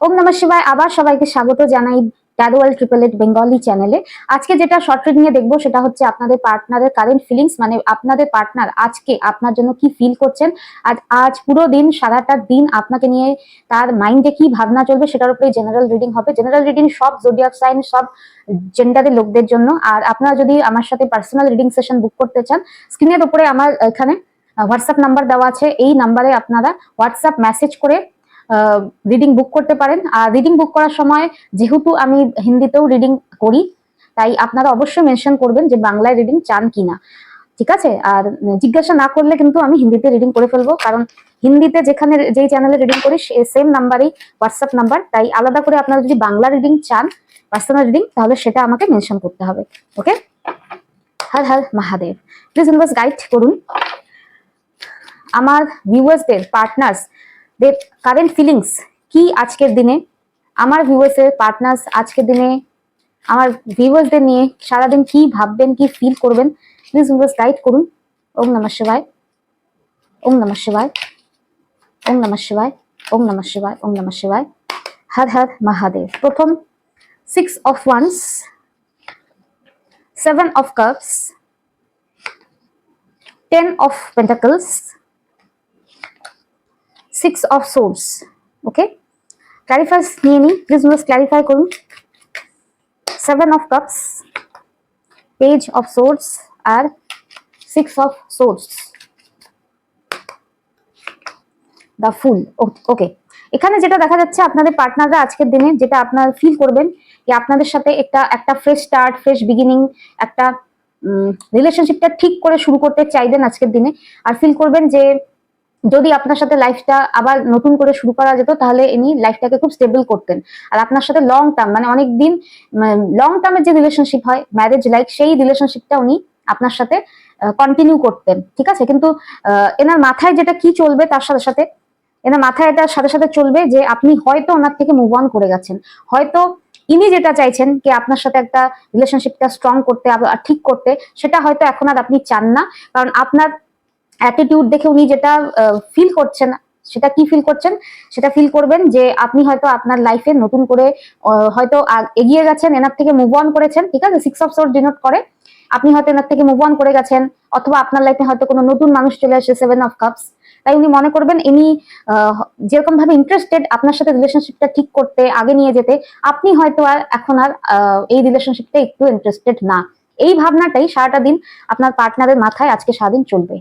ওম নমঃ শিবায়। আবার সবাইকে স্বাগত জানাই ট্যারো ওয়ার্ল্ড 888 বেঙ্গলি চ্যানেলে। আজকে যেটা শর্ট রিডিং এ দেখবো সেটা হচ্ছে আপনাদের পার্টনারের কারেন্ট ফিলিংস, মানে আপনাদের পার্টনার আজকে আপনার জন্য কি ফিল করছেন। আজ পুরো দিন, সারাটা দিন আপনাকে নিয়ে তার মাইন্ডে কি ভাবনা চলবে সেটার উপরে জেনারেল রিডিং হবে। জেনারেল রিডিং সব জোডিয়াক সাইন, সব জেন্ডারের লোকদের জন্য। আর আপনারা যদি আমার সাথে পার্সোনাল রিডিং সেশন বুক করতে চান, স্ক্রিনের উপরে আমার এখানে হোয়াটসঅ্যাপ নাম্বার দেওয়া আছে। এই নাম্বারে আপনারা হোয়াটসঅ্যাপ মেসেজ করে রিডিং বুক করতে পারেন। আর রিডিং বুক করার সময় যেহেতু আমি হিন্দিতেও রিডিং করি, তাই আপনারা অবশ্যই মেনশন করবেন যে বাংলায় রিডিং চান কিনা, ঠিক আছে? আর জিজ্ঞাসা না করলে কিন্তু আমি হিন্দিতে রিডিং করে ফেলবো, কারণ হিন্দিতে যেখানে যেই চ্যানেলে রিডিং করি সেম নাম্বারই হোয়াটসঅ্যাপ নাম্বার। তাই আলাদা করে আপনারা যদি বাংলা রিডিং চান, পার্সোনাল রিডিং, তাহলে সেটা আমাকে মেনশন করতে হবে। ওকে, Har Har Mahadev. Please universe guide করুন আমার ভিউয়ার্সদের, পার্টনার্স দের কারেন্ট ফিলিংস কি আজকের দিনে। আমার ভিউয়ার্সের পার্টনার্স আজকের দিনে আমার ভিউয়ার্সদের নিয়ে সারাদিন কি ভাববেন, কি ফিল করবেন। প্লিজ ইউনিভার্স গাইড করুন। ওম নমঃ শিবায়, ওম নমঃ শিবায়, ওম নমঃ শিবায়, ওম নমঃ শিবায়, ওম নমঃ শিবায়, হর হর মহাদেব। প্রথম 6 of Wands, 7 of Cups, 10 of Pentacles, 6 of Swords. ওকে, ক্লারিফাইস নিয়ে নিই, প্লিজ ক্লারিফাই করুন। 7 of Cups, Page of Swords R 6 of Swords, the Fool. ওকে, এখানে যেটা দেখা যাচ্ছে আপনাদের পার্টনাররা আজকের দিনে যেটা আপনার ফিল করবেন যে আপনাদের সাথে একটা ফ্রেশ স্টার্ট, ফ্রেশ বিগিনিং, একটা রিলেশনশিপটা ঠিক করে শুরু করতে চাইবেন আজকের দিনে। আর ফিল করবেন যে যদি আপনার সাথে লাইফটা আবার নতুন করে শুরু করা যেত, তাহলে ইনি লাইফটাকে খুব স্টেবল করতেন। আর আপনার সাথে লং টার্ম, মানে অনেকদিন লং টার্মের যে রিলেশনশিপ হয়, ম্যারেজ লাইক, সেই রিলেশনশিপটা উনি আপনার সাথে কন্টিনিউ করতেন, ঠিক আছে? কিন্তু এনার মাথায় যেটা কি চলবে, তার সাথে সাথে এনার মাথায় এটার সাথে সাথে চলবে যে আপনি হয়তো ওনার থেকে মুভ অন করে গেছেন। হয়তো ইনি যেটা চাইছেন কি আপনার সাথে একটা রিলেশনশিপটা স্ট্রং করতে, ঠিক করতে, সেটা হয়তো এখন আর আপনি চান না। কারণ আপনার অ্যাটিটিউড দেখে উনি যেটা ফিল করছেন, সেটা কি ফিল করছেন, সেটা ফিল করবেন যে আপনি হয়তো আপনার লাইফে নতুন করে হয়তো এগিয়ে গেছেন, এনার থেকে মুভ অন করেছেন, ঠিক আছে? 6 of Swords ডিনোট করে আপনি হয়তো এনার থেকে মুভ অন করে গেছেন, অথবা আপনার লাইফে হয়তো কোনো নতুন মানুষ চলে আসে, 7 of Cups। তাই উনি মনে করবেন ইনি যেরকম ভাবে ইন্টারেস্টেড আপনার সাথে রিলেশনশিপটা ঠিক করতে, আগে নিয়ে যেতে, আপনি হয়তো আর এখন আর এই রিলেশনশিপটা একটু ইন্টারেস্টেড না। এই ভাবনাটাই সারাটা দিন আপনার পার্টনারের মাথায় আজকে সারাদিন চলবে।